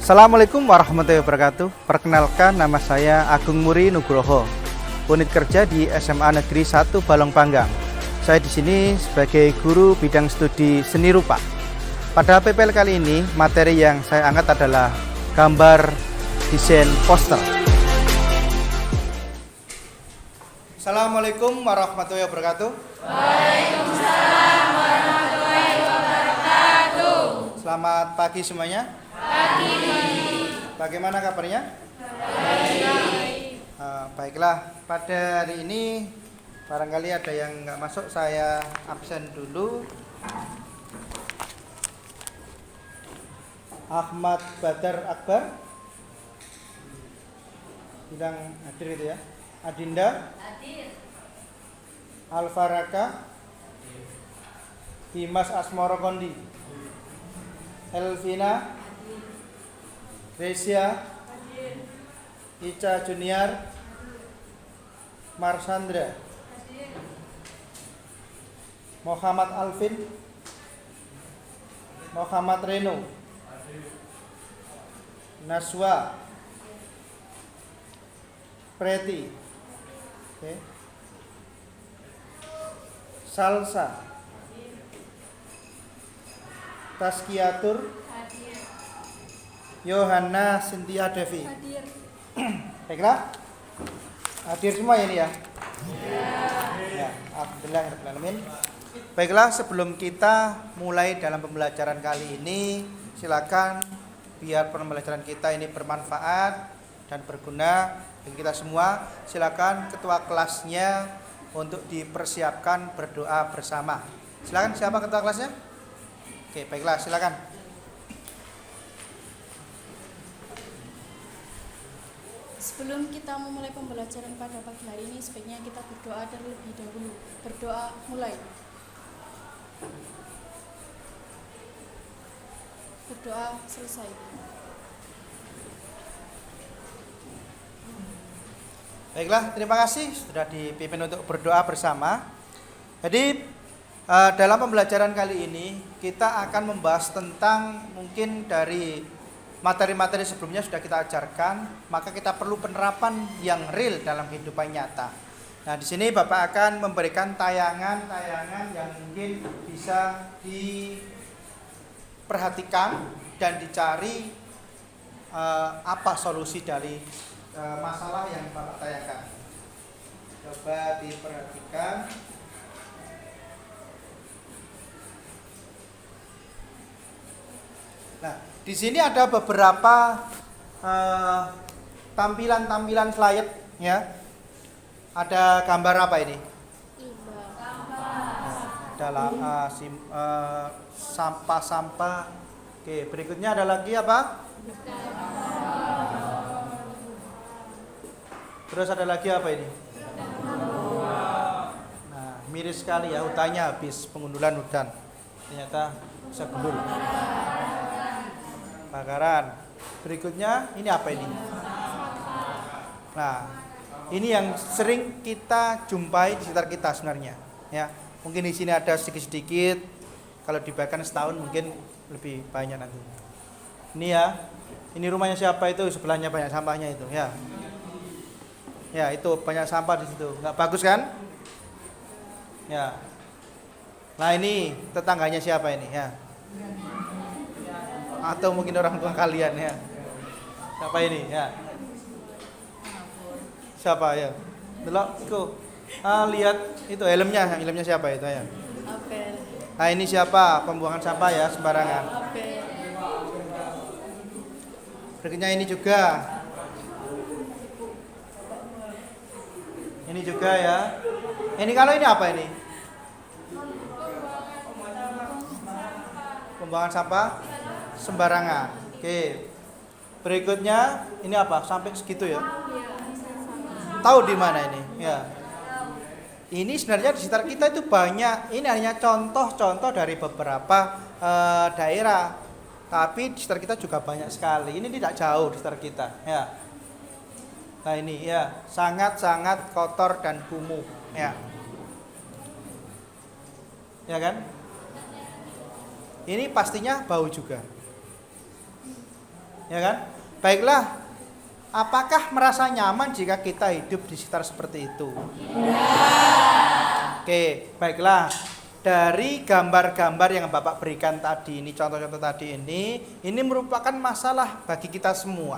Assalamualaikum warahmatullahi wabarakatuh. Perkenalkan, nama saya Agung Muri Nugroho, unit kerja di SMA Negeri 1 Balong Panggang. Saya di sini sebagai guru bidang studi seni rupa. Pada PPL kali ini, materi yang saya angkat adalah gambar desain poster. Assalamualaikum warahmatullahi wabarakatuh. Waalaikumsalam warahmatullahi wabarakatuh. Selamat pagi semuanya. Pagi. Bagaimana kabarnya? Baik. Baiklah, pada hari ini barangkali ada yang nggak masuk, saya absen dulu. Ahmad Badar Akbar bidang hadir itu ya. Adinda Hadir. Alfaraka Dimas Asmoro Kondi, Elvina Resia Ica Junior, Marsandra, Muhammad Alvin, Muhammad Reno, Naswa, Preti, Salsa, Taskiatur, Yohana Cynthia Devi. Hadir. Baiklah, hadir semua ini ya. Ya, alhamdulillahirrahmanirrahim. Baiklah, sebelum kita mulai dalam pembelajaran kali ini, silakan biar pembelajaran kita ini bermanfaat dan berguna bagi kita semua. Silakan ketua kelasnya untuk dipersiapkan berdoa bersama. Silakan, siapa ketua kelasnya? Oke, baiklah, silakan. Sebelum kita memulai pembelajaran pada pagi hari ini, sebaiknya kita berdoa terlebih dahulu. Berdoa mulai. Berdoa selesai. Baiklah, terima kasih sudah dipimpin untuk berdoa bersama. Jadi dalam pembelajaran kali ini kita akan membahas tentang mungkin dari materi-materi sebelumnya sudah kita ajarkan, maka kita perlu penerapan yang real dalam kehidupan nyata. Nah, di sini Bapak akan memberikan tayangan-tayangan yang mungkin bisa diperhatikan dan dicari apa solusi dari masalah yang Bapak tayangkan. Coba diperhatikan. Nah, di sini ada beberapa tampilan-tampilan slide ya. Ada gambar apa ini? Adalah sampah-sampah. Oke, berikutnya ada lagi apa? Terus ada lagi apa ini? Nah, miris sekali ya, hutannya habis, pengundulan hutan. Ternyata bisa gundul. Kebakaran. Berikutnya ini apa ini? Nah, ini yang sering kita jumpai di sekitar kita sebenarnya. Ya, mungkin di sini ada sedikit-sedikit. Kalau dibayarkan setahun mungkin lebih banyak nanti. Ini ya, ini rumahnya siapa itu? Sebelahnya banyak sampahnya itu. Ya, ya itu banyak sampah di situ. Nggak bagus kan? Ya. Nah ini tetangganya siapa ini? Ya. Atau mungkin orang tua kalian ya. Siapa ini ya? Siapa ya? Delok itu. Lihat itu helmnya siapa itu ya? Apel. Nah, ini siapa? Pembuangan sampah ya sembarangan. Apel. Berikutnya ini juga. Ini juga ya. Ini kalau ini apa ini? Pembuangan sampah sembarangan. Oke. Berikutnya ini apa? Sampai segitu ya. Tahu di mana ini? Ya. Ini sebenarnya di sekitar kita itu banyak. Ini hanya contoh-contoh dari beberapa daerah. Tapi di sekitar kita juga banyak sekali. Ini tidak jauh di sekitar kita, ya. Nah, ini ya, sangat-sangat kotor dan kumuh, ya. Ya kan? Ini pastinya bau juga. Ya kan? Baiklah, apakah merasa nyaman jika kita hidup di sekitar seperti itu? Oke, baiklah. Dari gambar-gambar yang Bapak berikan tadi ini, contoh-contoh tadi ini merupakan masalah bagi kita semua.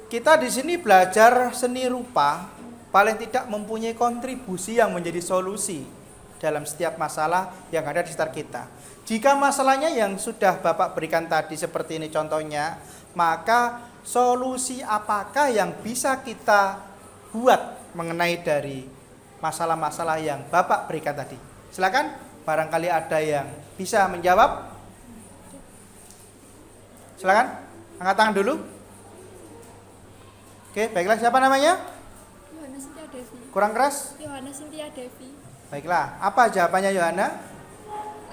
Kita di sini belajar seni rupa, paling tidak mempunyai kontribusi yang menjadi solusi dalam setiap masalah yang ada di sekitar kita. Jika masalahnya yang sudah Bapak berikan tadi seperti ini contohnya, maka solusi apakah yang bisa kita buat mengenai dari masalah-masalah yang Bapak berikan tadi? Silakan, barangkali ada yang bisa menjawab. Silakan, angkat tangan dulu. Oke, baiklah, siapa namanya? Yohana Cynthia Devi. Kurang keras? Yohana Cynthia Devi. Baiklah, apa jawabannya Yohana?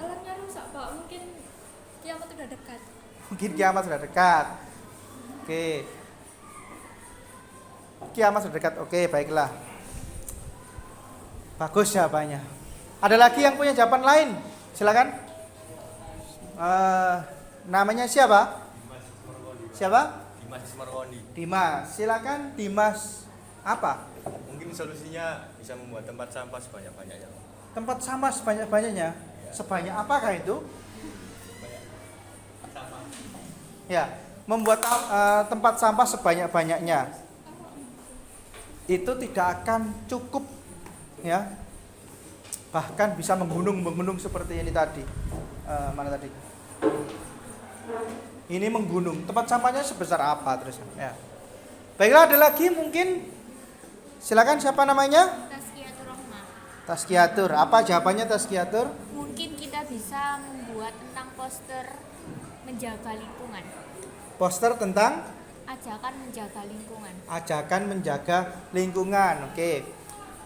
Alamnya rusak Pak, mungkin kiamat sudah dekat. Mungkin kiamat sudah dekat. Oke. Kiamat sudah dekat. Oke, baiklah. Bagus jawabannya. Ada lagi yang punya jawaban lain? Silakan. Namanya siapa? Siapa? Dimas Marwandi. Dimas. Silakan Dimas. Apa? Mungkin solusinya bisa membuat tempat sampah sebanyak-banyaknya. Tempat sampah sebanyak-banyaknya. Sebanyak apakah itu? Ya, membuat tempat sampah sebanyak-banyaknya. Itu tidak akan cukup, ya. Bahkan bisa menggunung seperti ini tadi. Mana tadi? Ini menggunung. Tempat sampahnya sebesar apa terus? Ya. Baiklah, ada lagi mungkin. Silakan, siapa namanya? Tazkiyatur Rahmah. Tazkiyatur. Apa jawabannya Tazkiyatur? Mungkin kita bisa membuat tentang poster menjaga lingkungan. Poster tentang Ajakan menjaga lingkungan. ajakan menjaga lingkungan. Oke.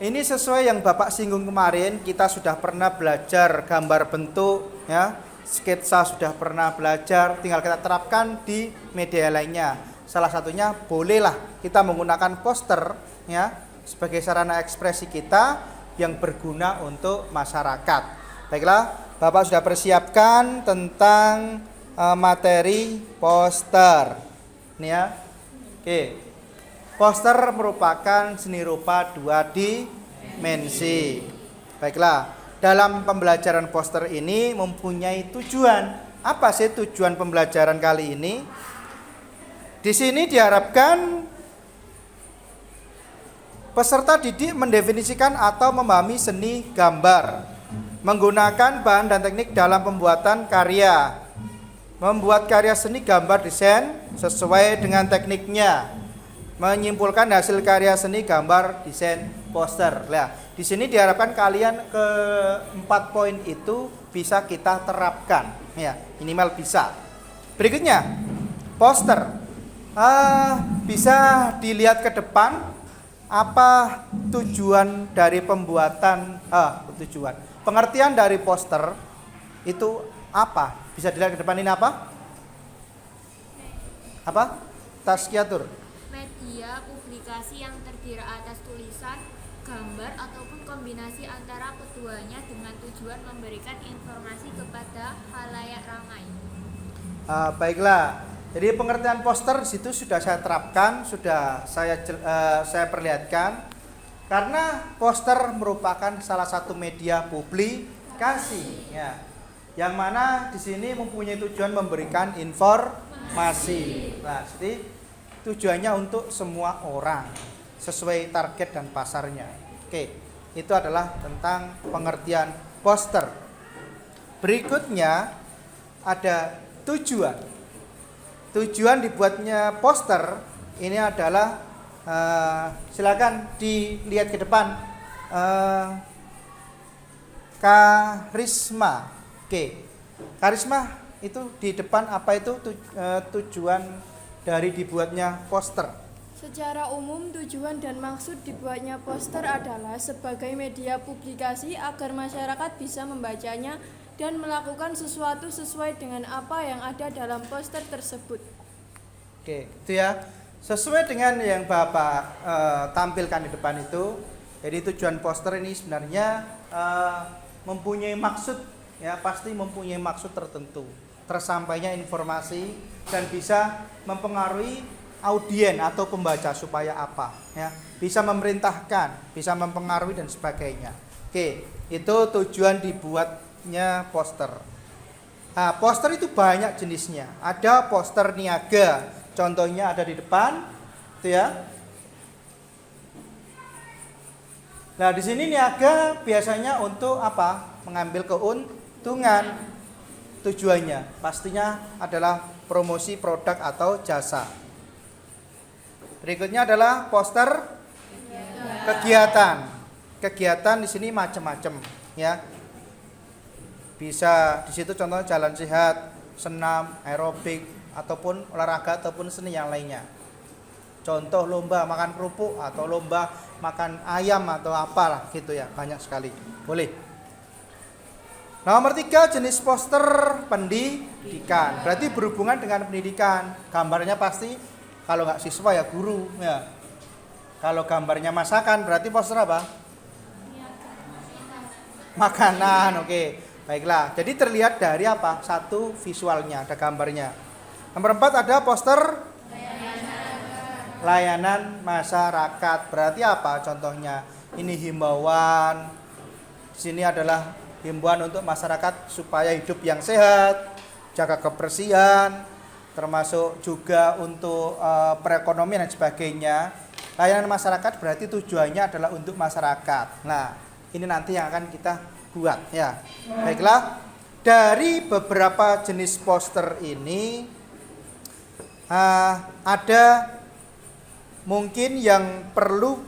Ini sesuai yang Bapak singgung kemarin, kita sudah pernah belajar gambar bentuk, ya. Sketsa sudah pernah belajar, tinggal kita terapkan di media lainnya. Salah satunya bolehlah kita menggunakan poster, ya, sebagai sarana ekspresi kita yang berguna untuk masyarakat. Baiklah, Bapak sudah persiapkan tentang materi poster. Ini ya. Oke. Poster merupakan seni rupa 2 dimensi. Baiklah, dalam pembelajaran poster ini mempunyai tujuan. Apa sih tujuan pembelajaran kali ini? Di sini diharapkan peserta didik mendefinisikan atau memahami seni gambar, menggunakan bahan dan teknik dalam pembuatan karya, membuat karya seni gambar desain sesuai dengan tekniknya, menyimpulkan hasil karya seni gambar desain poster. Nah, di sini diharapkan kalian ke 4 poin itu bisa kita terapkan, ya, minimal bisa. Berikutnya, poster. Bisa dilihat ke depan apa tujuan dari pembuatan pengertian dari poster itu apa? Bisa dilihat ke depan ini apa? Apa? Tazkiyatur. Media publikasi yang terdiri atas tulisan, gambar ataupun kombinasi antara keduanya dengan tujuan memberikan informasi kepada khalayak ramai. Baiklah. Jadi pengertian poster di situ sudah saya terapkan, sudah saya perlihatkan. Karena poster merupakan salah satu media publikasi, ya, yang mana di sini mempunyai tujuan memberikan informasi. Nah, jadi tujuannya untuk semua orang sesuai target dan pasarnya. Oke, itu adalah tentang pengertian poster. Berikutnya ada tujuan. Tujuan dibuatnya poster ini adalah silakan dilihat ke depan, karisma. Oke, karisma itu di depan apa itu tujuan dari dibuatnya poster? Secara umum, tujuan dan maksud dibuatnya poster adalah sebagai media publikasi agar masyarakat bisa membacanya dan melakukan sesuatu sesuai dengan apa yang ada dalam poster tersebut. Oke, itu ya. Sesuai dengan yang Bapak tampilkan di depan itu. Jadi tujuan poster ini sebenarnya mempunyai maksud, ya, pasti mempunyai maksud tertentu. tersampainya informasi dan bisa mempengaruhi audien atau pembaca supaya apa ya, bisa memerintahkan, bisa mempengaruhi dan sebagainya. Oke, itu tujuan dibuatnya poster. Nah, poster itu banyak jenisnya. Ada poster niaga, contohnya ada di depan, itu ya. Nah, di sini niaga biasanya untuk apa? Mengambil keuntungan. Tujuannya pastinya adalah promosi produk atau jasa. Berikutnya adalah poster kegiatan. Kegiatan di sini macam-macam, ya. Bisa di situ contohnya jalan sehat, senam, aerobik, ataupun olahraga ataupun seni yang lainnya. Contoh lomba makan kerupuk atau lomba makan ayam atau apalah gitu ya, banyak sekali. Boleh. Nomor 3, jenis poster pendidikan. Berarti berhubungan dengan pendidikan. Gambarnya pasti kalau nggak siswa ya guru ya. Kalau gambarnya masakan berarti poster apa? Makanan, oke. Baiklah. Jadi terlihat dari apa? Satu, visualnya, ada gambarnya. Nomor 4 ada poster layanan masyarakat. Berarti apa contohnya? Ini himbauan. Sini adalah himbauan untuk masyarakat supaya hidup yang sehat, jaga kebersihan, termasuk juga untuk perekonomian dan sebagainya. Layanan masyarakat berarti tujuannya adalah untuk masyarakat. Nah, ini nanti yang akan kita buat ya. Baiklah, dari beberapa jenis poster ini ada mungkin yang perlu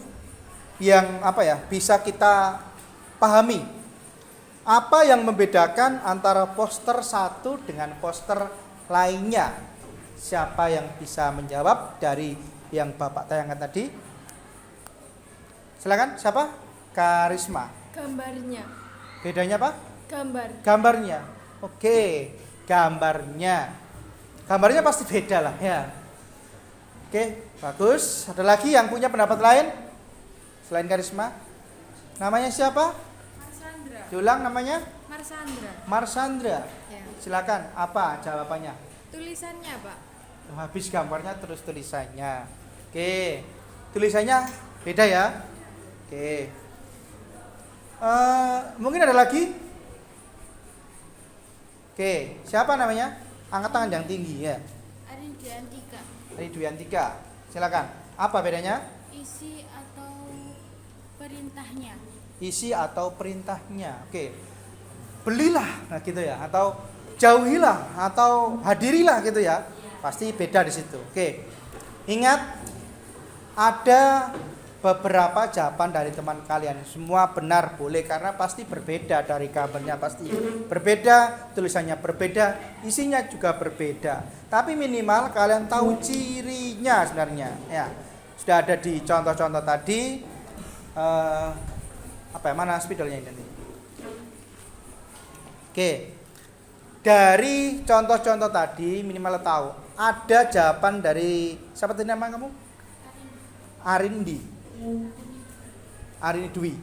yang apa ya, bisa kita pahami. Apa yang membedakan antara poster satu dengan poster lainnya? Siapa yang bisa menjawab dari yang Bapak tayangkan tadi? Silakan, siapa? Karisma. Gambarnya. Bedanya apa? Gambarnya. Oke, gambarnya. Gambarnya pasti beda lah ya. Oke, bagus. Ada lagi yang punya pendapat lain? Selain Karisma? Namanya siapa? Marsandra. Diulang namanya? Marsandra. Marsandra. Ya. Silakan, apa jawabannya? Tulisannya, Pak. Habis gambarnya terus tulisannya. Oke, tulisannya beda ya. Oke. Mungkin ada lagi? Oke, siapa namanya? Angkat tangan yang tinggi ya. Arindiantika. Ridwiantika. Silakan. Apa bedanya? Isi atau perintahnya. Isi atau perintahnya. Oke. Belilah, nah gitu ya, atau jauhilah atau hadirilah gitu ya. Pasti beda di situ. Oke. Ingat, ada beberapa jawaban dari teman kalian. Semua benar boleh karena pasti berbeda, dari gambarnya pasti berbeda, tulisannya berbeda, isinya juga berbeda. Tapi minimal kalian tahu cirinya sebenarnya. Ya, sudah ada di contoh-contoh tadi. Apa ya, mana spidolnya ini? Oke. Dari contoh-contoh tadi minimal tahu ada jawaban dari siapa tadi nama kamu? Arindi Dwi.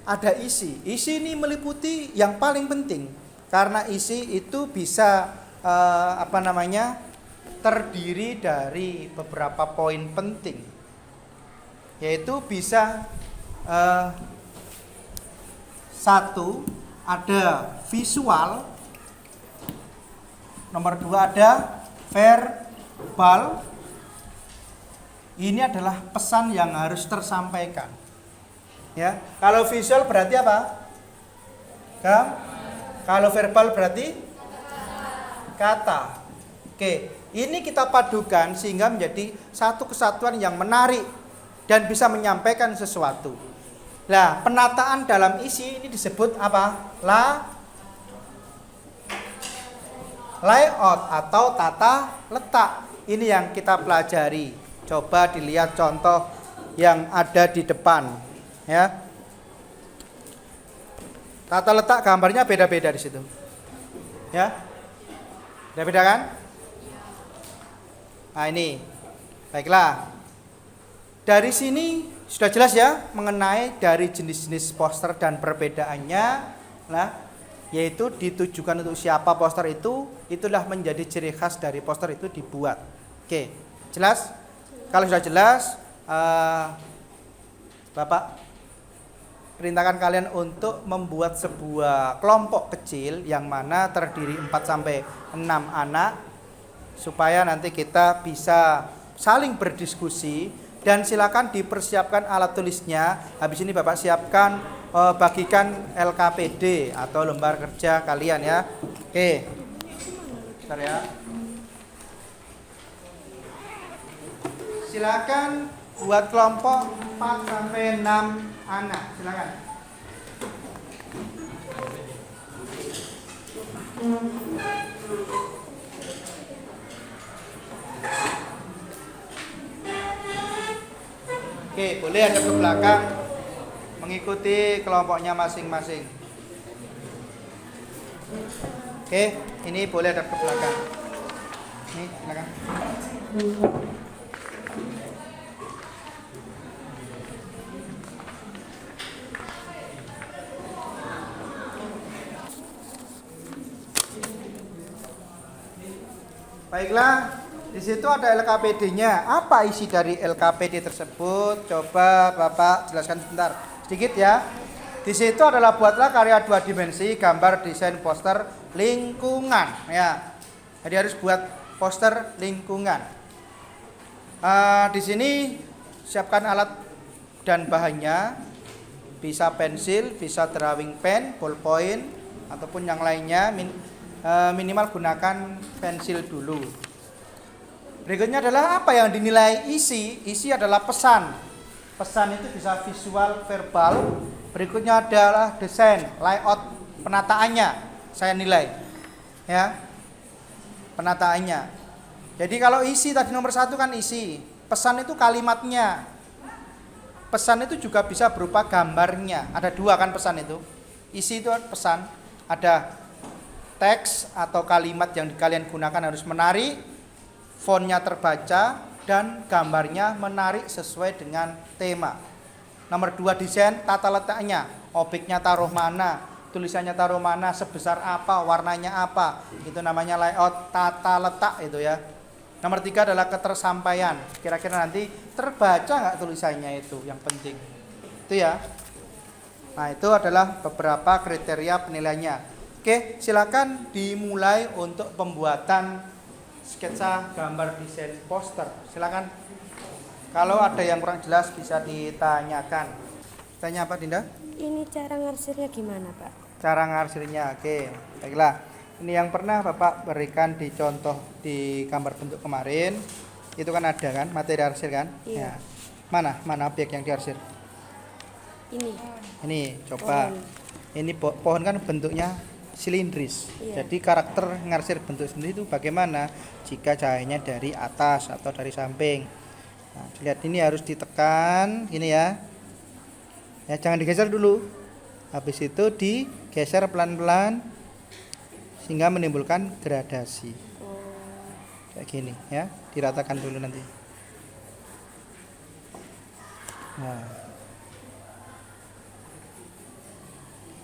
Ada isi. Isi ini meliputi yang paling penting karena isi itu bisa terdiri dari beberapa poin penting. Yaitu bisa satu, ada visual. Nomor 2 ada verbal. Ini adalah pesan yang harus tersampaikan. Ya, kalau visual berarti apa? Kalau verbal berarti kata. Oke, ini kita padukan sehingga menjadi satu kesatuan yang menarik dan bisa menyampaikan sesuatu. Nah, penataan dalam isi ini disebut apa? Layout atau tata letak. Ini yang kita pelajari. Coba dilihat contoh yang ada di depan, ya. Tata letak gambarnya beda-beda di situ, ya. Beda-beda kan? Nah ini, baiklah. Dari sini sudah jelas ya mengenai dari jenis-jenis poster dan perbedaannya. Nah, yaitu ditujukan untuk siapa poster itu, itulah menjadi ciri khas dari poster itu dibuat. Oke, jelas? Kalau sudah jelas, Bapak perintahkan kalian untuk membuat sebuah kelompok kecil yang mana terdiri 4 sampai 6 anak supaya nanti kita bisa saling berdiskusi, dan silakan dipersiapkan alat tulisnya. Habis ini Bapak siapkan bagikan LKPD atau lembar kerja kalian ya. Oke. Bentar ya. Silakan buat kelompok 4 sampai 6 anak, silakan. Oke, boleh ada ke belakang mengikuti kelompoknya masing-masing. Oke, ini boleh ada ke belakang. Nih, silakan. Baiklah, di situ ada LKPD-nya. Apa isi dari LKPD tersebut? Coba Bapak jelaskan sebentar, sedikit ya. Di situ adalah buatlah karya 2 dimensi, gambar, desain, poster, lingkungan. Ya, jadi harus buat poster lingkungan. Di sini siapkan alat dan bahannya, bisa pensil, bisa drawing pen, ballpoint, ataupun yang lainnya. Minimal gunakan pensil dulu. Berikutnya adalah apa yang dinilai isi. Isi adalah pesan. Pesan itu bisa visual, verbal. Berikutnya adalah desain, layout, penataannya. Saya nilai, ya, penataannya. Jadi kalau isi tadi nomor 1 kan isi. Pesan itu kalimatnya. Pesan itu juga bisa berupa gambarnya. Ada 2 kan pesan itu. Isi itu pesan. Ada teks atau kalimat yang kalian gunakan harus menarik, fontnya terbaca, dan gambarnya menarik sesuai dengan tema. Nomor 2 desain, tata letaknya, objeknya taruh mana, tulisannya taruh mana, sebesar apa, warnanya apa, itu namanya layout, tata letak itu ya. Nomor 3 adalah ketersampaian, kira-kira nanti terbaca nggak tulisannya, itu yang penting itu ya. Nah, itu adalah beberapa kriteria penilaiannya. Oke, silakan dimulai untuk pembuatan sketsa gambar desain poster. Silakan. Kalau ada yang kurang jelas bisa ditanyakan. Tanya apa, Dinda? Ini cara ngarsirnya gimana, Pak? Cara ngarsirnya. Oke, baiklah. Ini yang pernah Bapak berikan di contoh di gambar bentuk kemarin. Itu kan ada kan materi arsir kan? Iya. Ya. Mana objek yang diarsir? Ini coba. Pohon. Ini pohon kan bentuknya silindris. Iya. Jadi karakter ngarsir bentuk sendiri itu bagaimana jika cahayanya dari atas atau dari samping. Nah, lihat ini harus ditekan gini ya. Ya, jangan digeser dulu. Habis itu digeser pelan-pelan sehingga menimbulkan gradasi. Kayak gini ya, diratakan dulu nanti. Nah.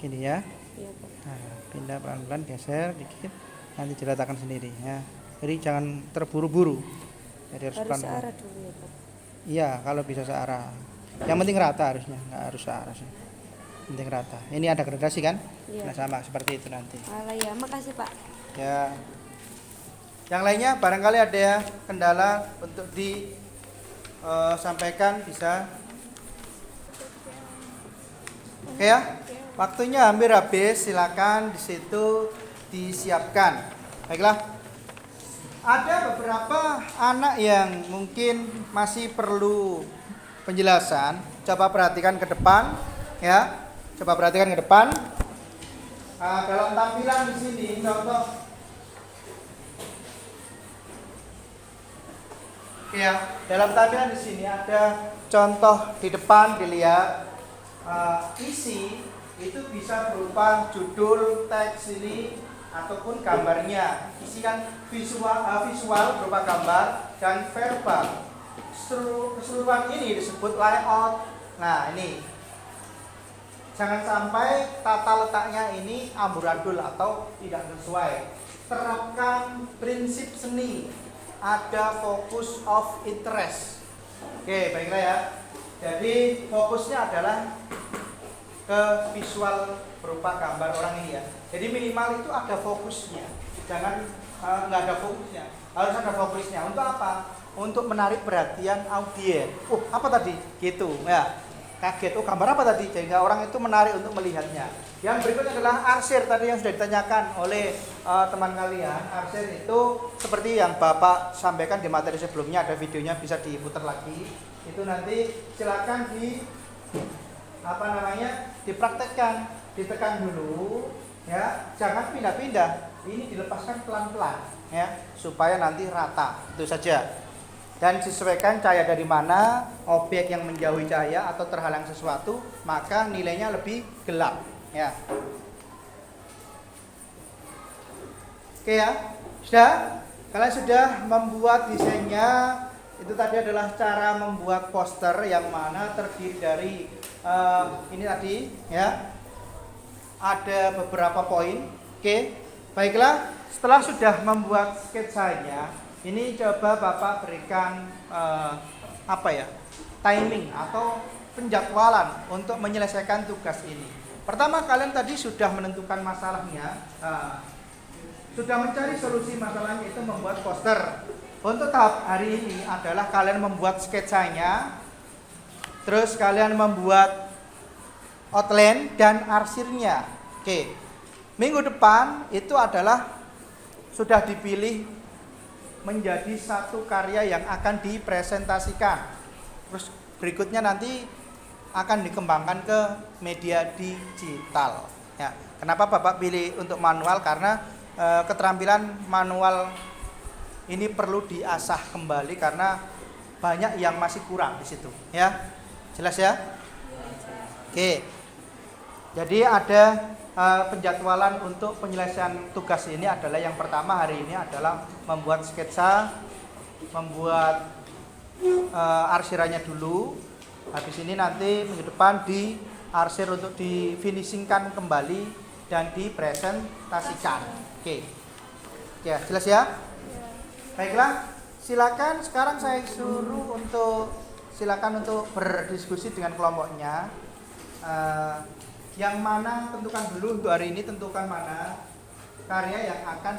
Gini ya. Iya, Pak. Nah, pindah pelan-pelan, geser dikit, nanti diratakan sendiri ya. Jadi jangan terburu-buru. Jadi harus pelan-pelan. Searah dulu ya, Pak. Iya, kalau bisa searah. Yang penting rata harusnya, nggak harus searah sih. Penting rata. Ini ada gradasi kan? Iya. Nah, sama seperti itu nanti. Alah ya, makasih, Pak. Ya. Yang lainnya barangkali ada ya kendala untuk disampaikan bisa. Oke ya. Waktunya hampir habis, silakan di situ disiapkan. Baiklah. Ada beberapa anak yang mungkin masih perlu penjelasan. Coba perhatikan ke depan, ya. Coba perhatikan ke depan. Dalam tampilan di sini, contoh. Ya, dalam tampilan di sini ada contoh di depan, dilihat isi. Itu bisa berupa judul, teks ini ataupun gambarnya. Isi kan visual berupa gambar dan verbal. Keseluruhan ini disebut layout. Nah, ini Jangan sampai tata letaknya ini amburadul atau tidak sesuai. Terapkan prinsip seni, ada focus of interest. Oke, baiklah ya. Jadi fokusnya adalah ke visual berupa gambar orang ini ya. Jadi minimal itu ada fokusnya. Jangan nggak ada fokusnya. Harus ada fokusnya. Untuk apa? Untuk menarik perhatian audiens. Apa tadi? Gitu. Ya. Kaget. Gambar apa tadi? Sehingga orang itu menarik untuk melihatnya. Yang berikutnya adalah arsir tadi yang sudah ditanyakan oleh teman kalian. Arsir itu seperti yang Bapak sampaikan di materi sebelumnya, ada videonya bisa diputar lagi. Itu nanti silakan dipraktekkan, ditekan dulu ya, jangan pindah-pindah. Ini dilepaskan pelan-pelan ya, supaya nanti rata. Itu saja. Dan disesuaikan cahaya dari mana, objek yang menjauhi cahaya atau terhalang sesuatu, maka nilainya lebih gelap ya. Oke ya. Sudah? Kalian sudah membuat desainnya. Itu tadi adalah cara membuat poster yang mana terdiri dari ini tadi ya. Ada beberapa poin. Oke. Baiklah, setelah sudah membuat sketsanya, ini coba Bapak berikan timing atau penjadwalan untuk menyelesaikan tugas ini. Pertama, kalian tadi sudah menentukan masalahnya, sudah mencari solusi masalahnya, itu membuat poster. Untuk tahap hari ini adalah kalian membuat sketsanya, terus kalian membuat outline dan arsirnya. Oke. Minggu depan itu adalah sudah dipilih menjadi satu karya yang akan dipresentasikan. Terus berikutnya nanti akan dikembangkan ke media digital. Ya. Kenapa Bapak pilih untuk manual? Karena keterampilan manual ini perlu diasah kembali karena banyak yang masih kurang di situ. Ya, jelas ya? Oke. Jadi ada penjadwalan untuk penyelesaian tugas ini adalah yang pertama hari ini adalah membuat sketsa, membuat arsirannya dulu. Habis ini nanti minggu depan diarsir untuk difinishingkan kembali dan dipresentasikan. Oke. Ya, jelas ya? Baiklah, silakan sekarang saya suruh silakan untuk berdiskusi dengan kelompoknya. Yang mana tentukan dulu untuk hari ini, tentukan mana karya yang akan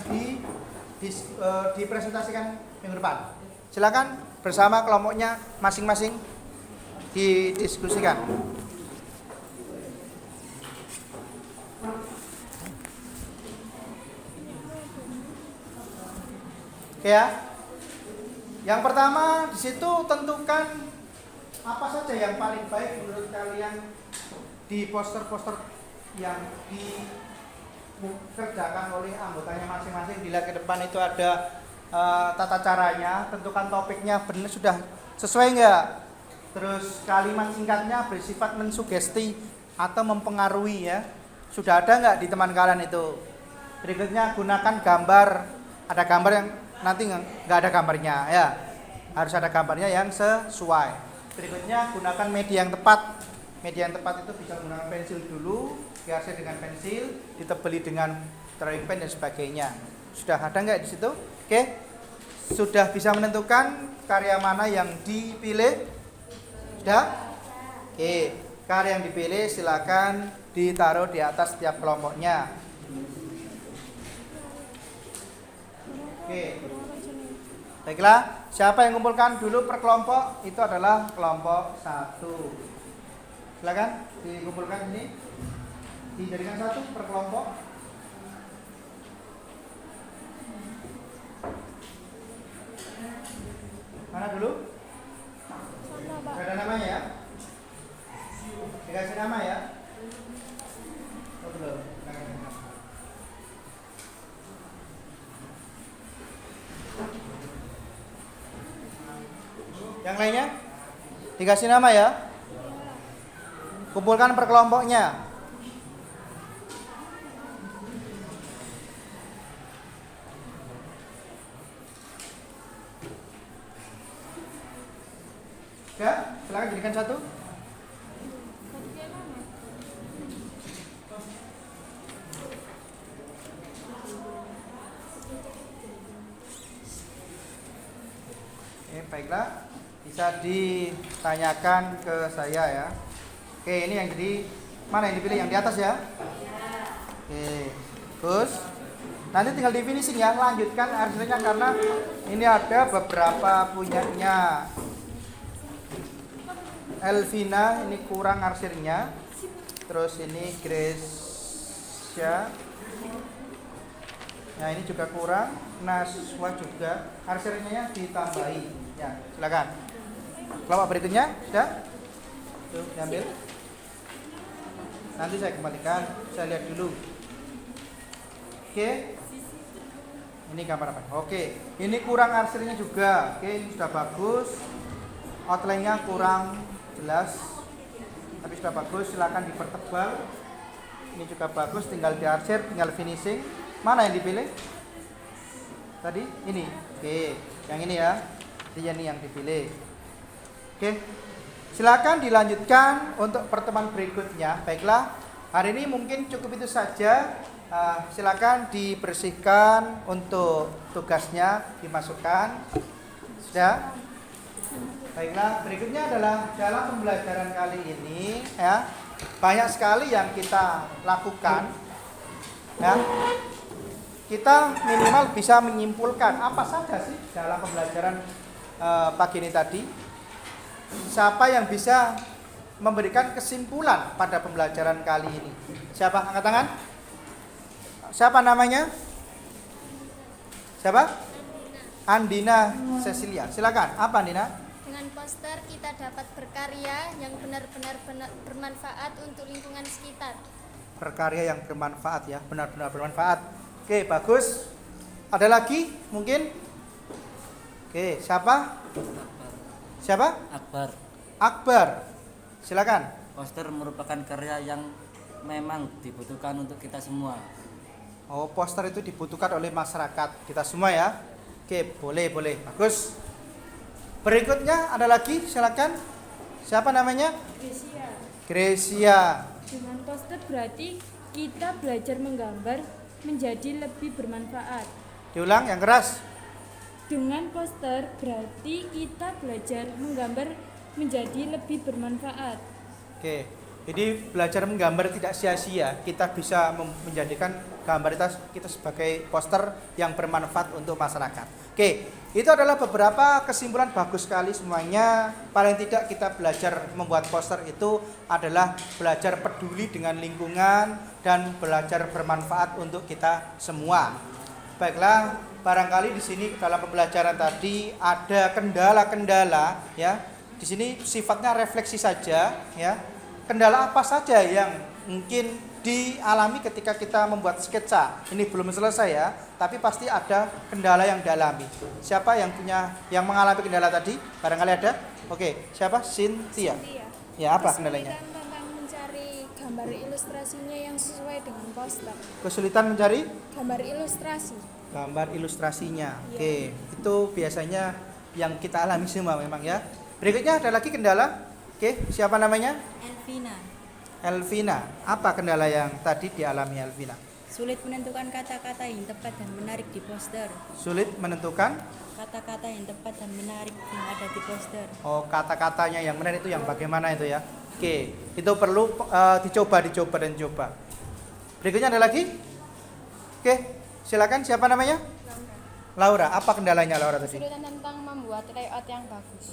dipresentasikan minggu depan. Silakan bersama kelompoknya masing-masing didiskusikan. Oke ya. Yang pertama di situ tentukan apa saja yang paling baik menurut kalian di poster-poster yang dikerjakan oleh anggotanya masing-masing. Dilihat ke depan itu ada tata caranya, tentukan topiknya benar sudah sesuai enggak? Terus kalimat singkatnya bersifat mensugesti atau mempengaruhi ya. Sudah ada enggak di teman kalian itu? Berikutnya gunakan gambar, ada gambar yang nanti enggak ada gambarnya ya. Harus ada gambarnya yang sesuai. Berikutnya gunakan media yang tepat. Media yang tepat itu bisa menggunakan pensil dulu, diarsir dengan pensil, ditebeli dengan drawing pen dan sebagainya. Sudah ada nggak di situ? Oke, sudah bisa menentukan karya mana yang dipilih? Sudah? Oke, karya yang dipilih silakan ditaruh di atas setiap kelompoknya. Oke, baiklah. Siapa yang mengumpulkan dulu per kelompok? Itu adalah kelompok 1. Silakan dikumpulkan ini, dijadikan satu per kelompok. Mana dulu? Ada namanya ya? Dikasih nama ya? Oh belum. Yang lainnya? Dikasih nama ya? Kumpulkan per kelompoknya. Ya, silakan jadikan satu. baiklah. Bisa ditanyakan ke saya ya. Oke, ini yang jadi mana yang dipilih? Yang di atas ya? Oke, terus nanti tinggal di finishing ya, lanjutkan hasilnya karena ini ada beberapa punyanya Elvina, ini kurang arsirnya. Terus ini Gracia. Nah, ini juga kurang. Naswa juga. Arsirnya ditambahi. Ya, silakan. Kelompok berikutnya, sudah? Tuh, diambil. Nanti saya kembalikan, saya lihat dulu. Oke. Ini gambar apa? Oke. Ini kurang arsirnya juga. Oke, ini sudah bagus. Outline-nya kurang jelas. Tapi sudah bagus, silakan dipertebal. Ini juga bagus, tinggal diarsir, tinggal finishing. Mana yang dipilih? Tadi ini. Oke, yang ini ya. Dia ini yang dipilih. Oke. Silakan dilanjutkan untuk pertemuan berikutnya. Baiklah, hari ini mungkin cukup itu saja. Silakan dibersihkan untuk tugasnya, dimasukkan. Sudah? Baiklah, berikutnya adalah dalam pembelajaran kali ini ya, banyak sekali yang kita lakukan ya. Kita minimal bisa menyimpulkan apa saja sih dalam pembelajaran pagi ini tadi. Siapa yang bisa memberikan kesimpulan pada pembelajaran kali ini? Siapa? Angkat tangan. Siapa namanya? Siapa? Andina Cecilia. Silakan. Apa Andina? Dengan poster kita dapat berkarya yang benar-benar bermanfaat untuk lingkungan sekitar. Berkarya yang bermanfaat ya, benar-benar bermanfaat. Oke, bagus. Ada lagi mungkin? Oke, siapa? Siapa? Akbar. Akbar. Silakan. Poster merupakan karya yang memang dibutuhkan untuk kita semua. Oh, poster itu dibutuhkan oleh masyarakat kita semua ya. Oke, boleh. Bagus. Berikutnya ada lagi, silakan. Siapa namanya? Gracia. Dengan poster berarti kita belajar menggambar menjadi lebih bermanfaat. Diulang yang keras. Dengan poster berarti kita belajar menggambar menjadi lebih bermanfaat. Oke. Jadi belajar menggambar tidak sia-sia. Kita bisa menjadikan gambar kita sebagai poster yang bermanfaat untuk masyarakat. Oke, itu adalah beberapa kesimpulan bagus sekali semuanya. Paling tidak kita belajar membuat poster itu adalah belajar peduli dengan lingkungan dan belajar bermanfaat untuk kita semua. Baiklah, barangkali di sini dalam pembelajaran tadi ada kendala-kendala ya. Di sini sifatnya refleksi saja ya. Kendala apa saja yang mungkin dialami ketika kita membuat sketsa? Ini belum selesai ya, tapi pasti ada kendala yang dialami. Siapa yang mengalami kendala tadi? Barangkali ada? Oke, siapa? Cynthia. Ya, apa kendalanya? Kesulitan tentang mencari gambar ilustrasinya yang sesuai dengan poster. Kesulitan mencari Gambar ilustrasi. gambar ilustrasinya. Oke, itu biasanya yang kita alami semua memang ya. Berikutnya ada lagi kendala. Oke, siapa namanya? Elvina. Apa kendala yang tadi dialami Elvina? Sulit menentukan kata-kata yang tepat dan menarik di poster. Sulit menentukan Kata-kata yang tepat dan menarik yang ada di poster. Oh, kata-katanya yang benar itu yang bagaimana itu ya? Oke, itu perlu dicoba. Berikutnya ada lagi? Oke, silakan. Siapa namanya? Laura. Apa kendalanya Laura tadi? Kesulitan tentang membuat layout yang bagus.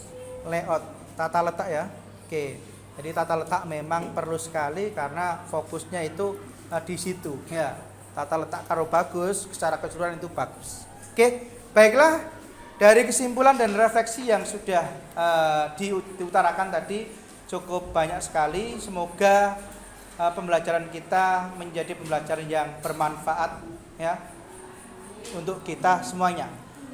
Layout, tata letak ya. Oke, jadi tata letak memang perlu sekali karena fokusnya itu di situ ya. Tata letak kalau bagus, secara keseluruhan itu bagus. Oke, baiklah. Dari kesimpulan dan refleksi yang sudah diutarakan tadi cukup banyak sekali. Semoga pembelajaran kita menjadi pembelajaran yang bermanfaat ya untuk kita semuanya.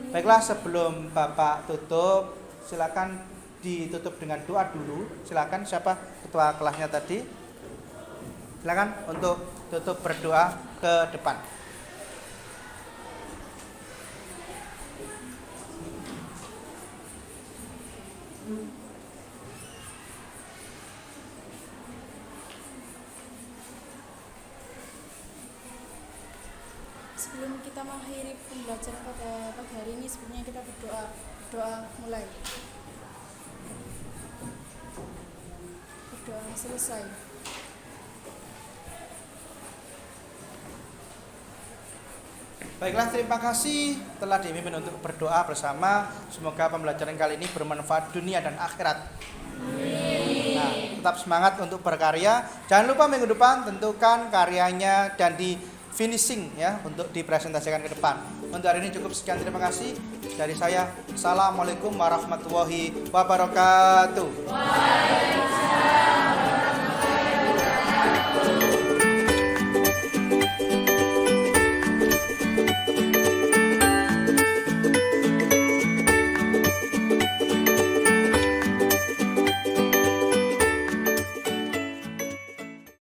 Baiklah, sebelum Bapak tutup, silakan ditutup dengan doa dulu. Silakan, siapa ketua kelasnya tadi? Silakan untuk tutup berdoa ke depan. Sebelum kita mengakhiri pembelajaran pada pagi hari ini, sebenarnya kita berdoa. Berdoa mulai. Berdoa selesai. Baiklah, terima kasih telah dipimpin untuk berdoa bersama. Semoga pembelajaran kali ini bermanfaat dunia dan akhirat. Nah, tetap semangat untuk berkarya. Jangan lupa minggu depan tentukan karyanya dan di finishing ya untuk dipresentasikan ke depan. Untuk hari ini cukup sekian, terima kasih dari saya. Assalamualaikum warahmatullahi wabarakatuh.